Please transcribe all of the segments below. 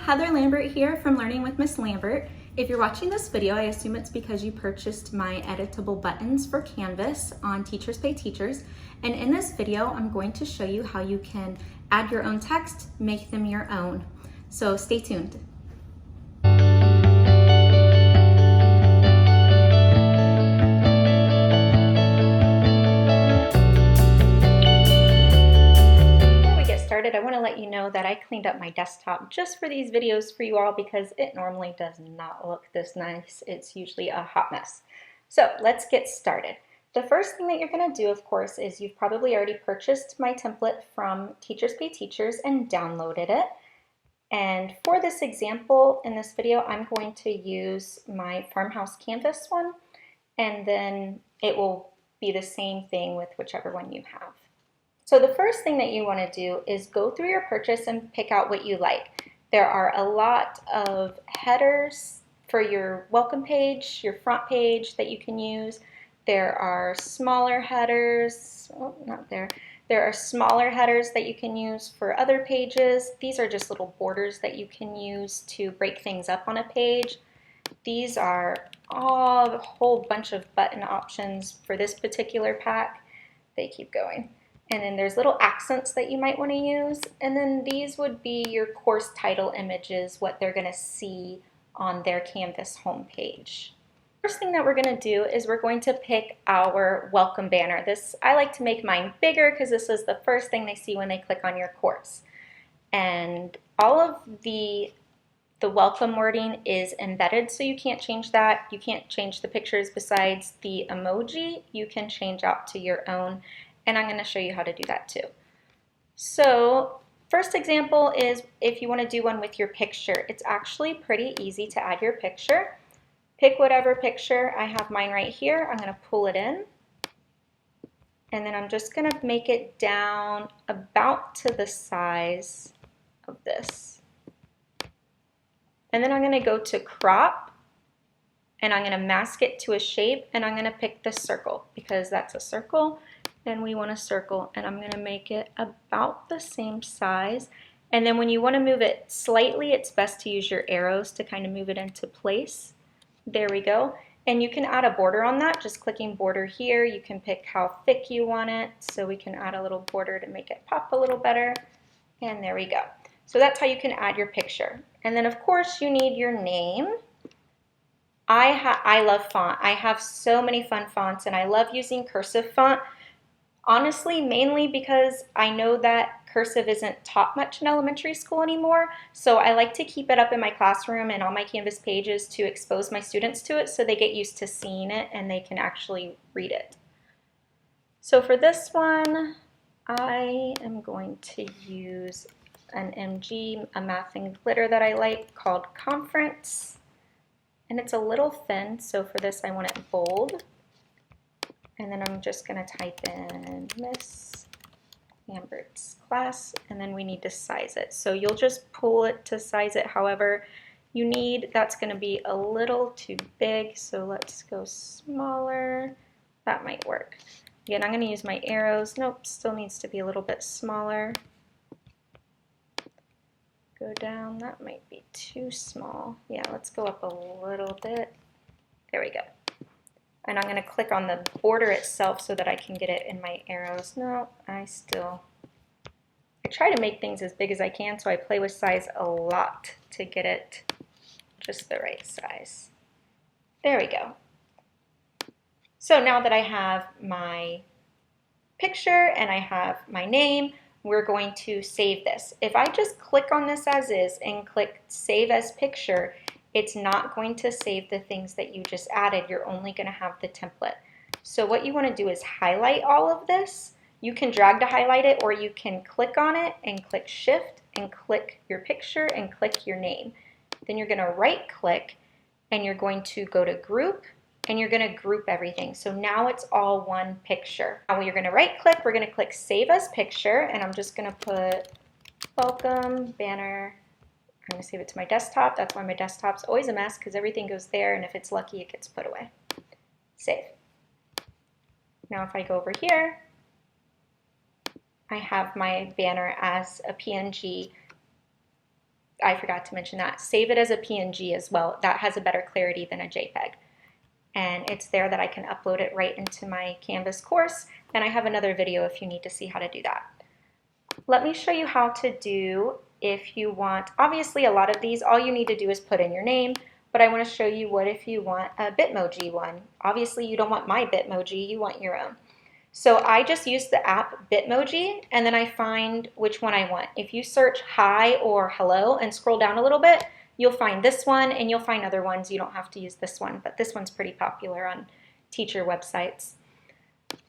Heather Lambert here from Learning with Miss Lambert. If you're watching this video, I assume it's because you purchased my editable buttons for Canvas on Teachers Pay Teachers. And in this video, I'm going to show you how you can add your own text, make them your own. So stay tuned. I want to let you know that I cleaned up my desktop just for these videos for you all because it normally does not look this nice. It's usually a hot mess. So let's get started. The first thing that you're going to do, of course, is you've probably already purchased my template from Teachers Pay Teachers and downloaded it. And for this example in this video, I'm going to use my Farmhouse Canvas one, and then it will be the same thing with whichever one you have. So the first thing that you want to do is go through your purchase and pick out what you like. There are a lot of headers for your welcome page, your front page that you can use. There are smaller headers, There are smaller headers that you can use for other pages. These are just little borders that you can use to break things up on a page. These are a whole bunch of button options for this particular pack. They keep going. And then there's little accents that you might want to use. And then these would be your course title images, what they're going to see on their Canvas homepage. First thing that we're going to do is we're going to pick our welcome banner. I like to make mine bigger because this is the first thing they see when they click on your course. And all of the welcome wording is embedded, so you can't change that. You can't change the pictures besides the emoji. You can change out to your own. And I'm going to show you how to do that too. So first example is if you want to do one with your picture. It's actually pretty easy to add your picture. Pick whatever picture. I have mine right here. I'm going to pull it in. And then I'm just going to make it down about to the size of this. And then I'm going to go to crop. And I'm going to mask it to a shape. And I'm going to pick the circle because that's a circle. And we want a circle, and I'm going to make it about the same size. And then when you want to move it slightly, it's best to use your arrows to kind of move it into place. There we go. And you can add a border on that, just clicking border here. You can pick how thick you want it, so we can add a little border to make it pop a little better. And there we go. So that's how you can add your picture. And then of course you need your name. I love font. I have so many fun fonts, and I love using cursive font. Honestly, mainly because I know that cursive isn't taught much in elementary school anymore, so I like to keep it up in my classroom and on my Canvas pages to expose my students to it so they get used to seeing it and they can actually read it. So for this one, I am going to use an MG, a math and glitter that I like called Conference, and it's a little thin, so for this I want it bold. And then I'm just going to type in Miss Lambert's class, and then we need to size it. So you'll just pull it to size it however you need. That's going to be a little too big, so let's go smaller. That might work. Again, I'm going to use my arrows. Nope, still needs to be a little bit smaller. Go down. That might be too small. Yeah, let's go up a little bit. There we go. And I'm going to click on the border itself so that I can get it in my arrows. No, I try to make things as big as I can, so I play with size a lot to get it just the right size. There we go. So now that I have my picture and I have my name, we're going to save this. If I just click on this as is and click Save as Picture, it's not going to save the things that you just added. You're only going to have the template. So what you want to do is highlight all of this. You can drag to highlight it, or you can click on it and click Shift and click your picture and click your name. Then you're going to right click and you're going to go to Group and you're going to group everything. So now it's all one picture. Now you're going to right click, we're going to click Save as Picture, and I'm just going to put Welcome Banner. I'm going to save it to my desktop. That's why my desktop's always a mess, because everything goes there, and if it's lucky, it gets put away. Save. Now if I go over here, I have my banner as a PNG I forgot to mention that. Save it as a PNG as well. That has a better clarity than a JPEG. And it's there that I can upload it right into my Canvas course. And I have another video if you need to see how to do that. Let me show you how to do if you want. Obviously, a lot of these, all you need to do is put in your name, but I want to show you what if you want a Bitmoji one. Obviously, you don't want my Bitmoji, you want your own. So I just use the app Bitmoji, and then I find which one I want. If you search hi or hello and scroll down a little bit, you'll find this one, and you'll find other ones. You don't have to use this one, but this one's pretty popular on teacher websites.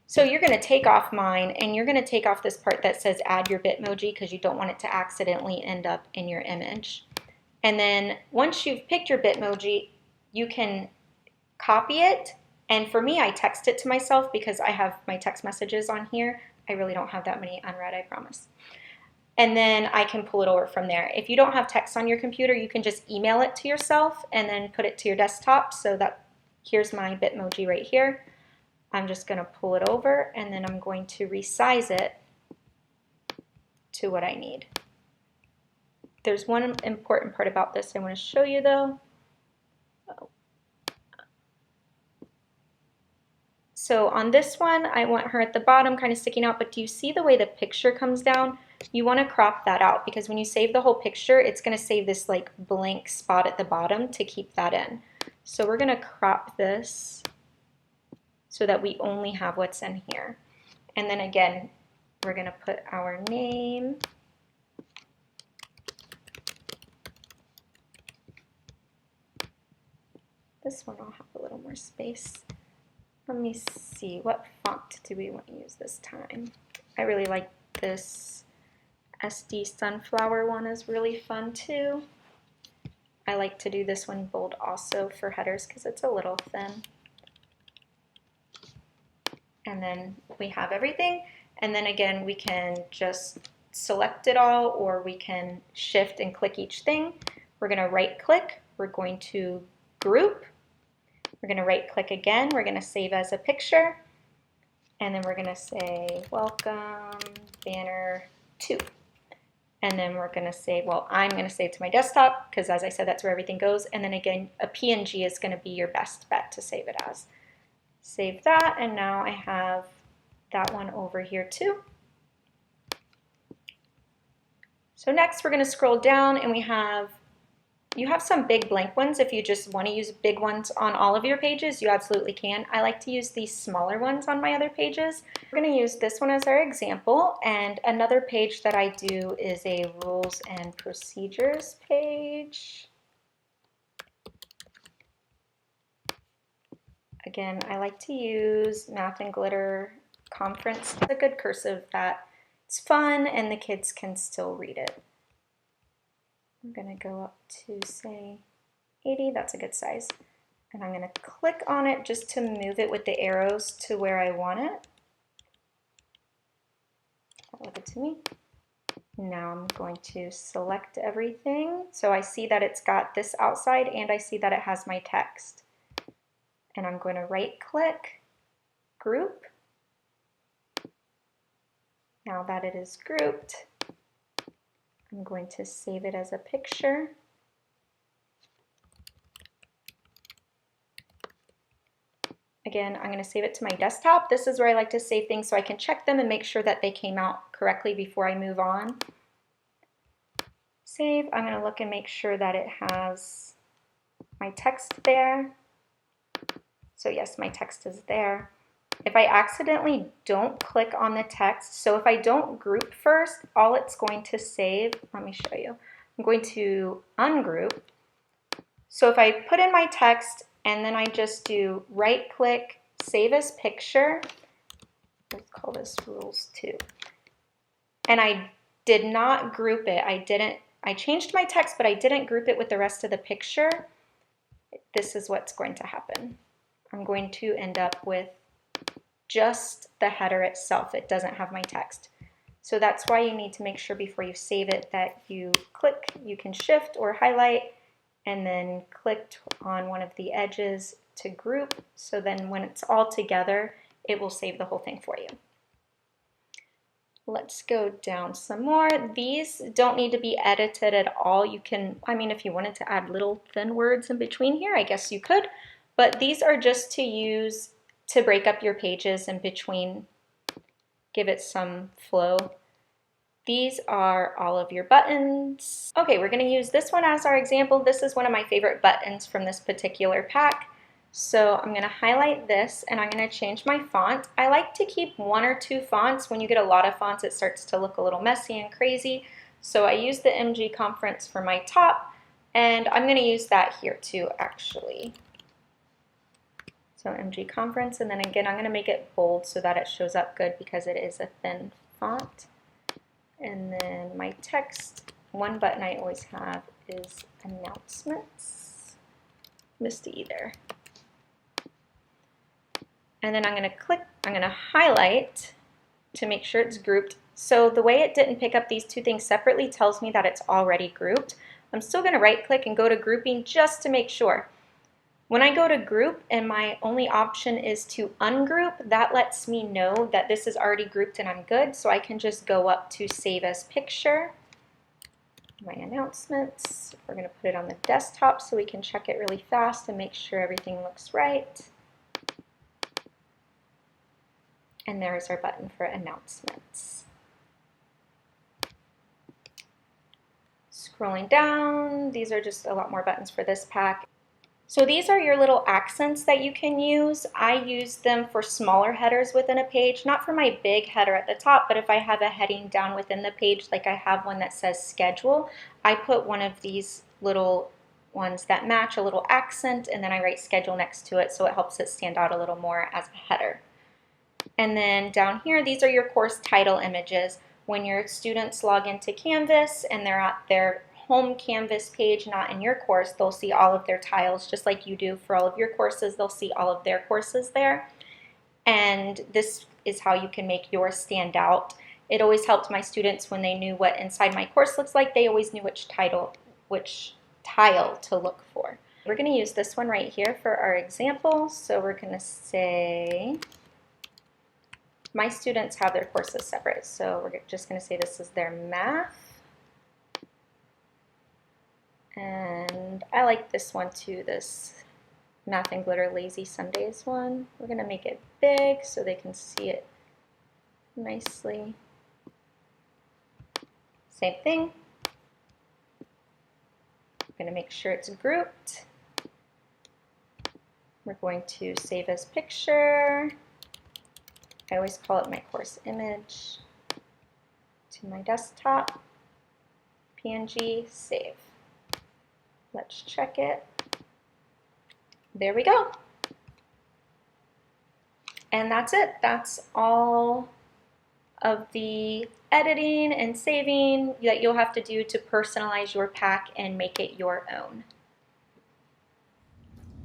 So you're going to take off mine, and you're going to take off this part that says add your Bitmoji because you don't want it to accidentally end up in your image. And then once you've picked your Bitmoji, you can copy it. And for me, I text it to myself because I have my text messages on here. I really don't have that many unread, I promise. And then I can pull it over from there. If you don't have text on your computer, you can just email it to yourself and then put it to your desktop. So that here's my Bitmoji right here. I'm just going to pull it over, and then I'm going to resize it to what I need. There's one important part about this I want to show you though. So on this one, I want her at the bottom kind of sticking out, but do you see the way the picture comes down? You want to crop that out because when you save the whole picture, it's going to save this like blank spot at the bottom to keep that in. So we're going to crop this so that we only have what's in here. And then again, we're going to put our name. This one will have a little more space. Let me see, what font do we want to use this time? I really like this SD Sunflower one, is really fun too. I like to do this one bold also for headers because it's a little thin. And then we have everything. And then again, we can just select it all, or we can shift and click each thing. We're going to right click, we're going to group. We're going to right click again, we're going to save as a picture, and then we're going to say welcome banner 2. And then we're going to say, well, I'm going to save to my desktop because as I said, that's where everything goes. And then again, a PNG is going to be your best bet to save it as. Save that, and now I have that one over here too. So next we're going to scroll down, and you have some big blank ones. If you just want to use big ones on all of your pages, you absolutely can. I like to use these smaller ones on my other pages. We're going to use this one as our example, and another page that I do is a rules and procedures page. Again, I like to use Math and Glitter Conference. It's a good cursive that it's fun and the kids can still read it. I'm going to go up to, say, 80. That's a good size. And I'm going to click on it just to move it with the arrows to where I want it. Look it to me. Now I'm going to select everything. So I see that it's got this outside, and I see that it has my text. And I'm going to right click, group. Now that it is grouped, I'm going to save it as a picture. Again, I'm going to save it to my desktop. This is where I like to save things so I can check them and make sure that they came out correctly before I move on. Save. I'm going to look and make sure that it has my text there. So yes, my text is there. If I accidentally don't click on the text, so if I don't group first, all it's going to save, let me show you. I'm going to ungroup. So if I put in my text and then I just do right click, save as picture, let's call this rules 2. And I did not group it. I changed my text, but I didn't group it with the rest of the picture. This is what's going to happen. I'm going to end up with just the header itself. It doesn't have my text. So that's why you need to make sure before you save it that you click, you can shift or highlight, and then click on one of the edges to group. So then when it's all together, it will save the whole thing for you. Let's go down some more. These don't need to be edited at all. You can, I mean, if you wanted to add little thin words in between here, I guess you could, but these are just to use to break up your pages in between, give it some flow. These are all of your buttons. Okay, we're gonna use this one as our example. This is one of my favorite buttons from this particular pack. So I'm gonna highlight this and I'm gonna change my font. I like to keep 1 or 2 fonts. When you get a lot of fonts, it starts to look a little messy and crazy. So I use the MG Conference for my top, and I'm gonna use that here too, actually. So MG Conference, and then again, I'm gonna make it bold so that it shows up good because it is a thin font. And then my text, one button I always have is announcements. Missed the E there. And then I'm gonna highlight to make sure it's grouped. So the way it didn't pick up these two things separately tells me that it's already grouped. I'm still gonna right click and go to grouping just to make sure. When I go to group and my only option is to ungroup, that lets me know that this is already grouped and I'm good, so I can just go up to save as picture. My announcements, we're gonna put it on the desktop so we can check it really fast and make sure everything looks right. And there's our button for announcements. Scrolling down, these are just a lot more buttons for this pack. So these are your little accents that you can use. I use them for smaller headers within a page, not for my big header at the top, but if I have a heading down within the page, like I have one that says schedule, I put one of these little ones that match a little accent, and then I write schedule next to it so it helps it stand out a little more as a header. And then down here, these are your course title images. When your students log into Canvas and they're at their home Canvas page, not in your course, they'll see all of their tiles just like you do for all of your courses. They'll see all of their courses there. And this is how you can make yours stand out. It always helped my students when they knew what inside my course looks like. They always knew which tile to look for. We're going to use this one right here for our example. So we're going to say, my students have their courses separate. So we're just going to say this is their math. And I like this one too, this Math and Glitter Lazy Sundays one. We're going to make it big so they can see it nicely. Same thing. I'm going to make sure it's grouped. We're going to save as picture. I always call it my course image. To my desktop. PNG, save. Let's check it. There we go. And that's it. That's all of the editing and saving that you'll have to do to personalize your pack and make it your own.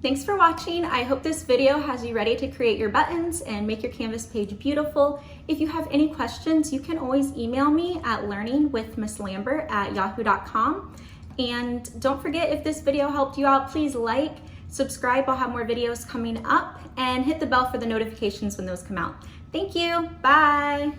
Thanks for watching. I hope this video has you ready to create your buttons and make your Canvas page beautiful. If you have any questions, you can always email me at learningwithmisslambert@yahoo.com. And don't forget, if this video helped you out, please like, subscribe, I'll have more videos coming up, and hit the bell for the notifications when those come out. Thank you, bye.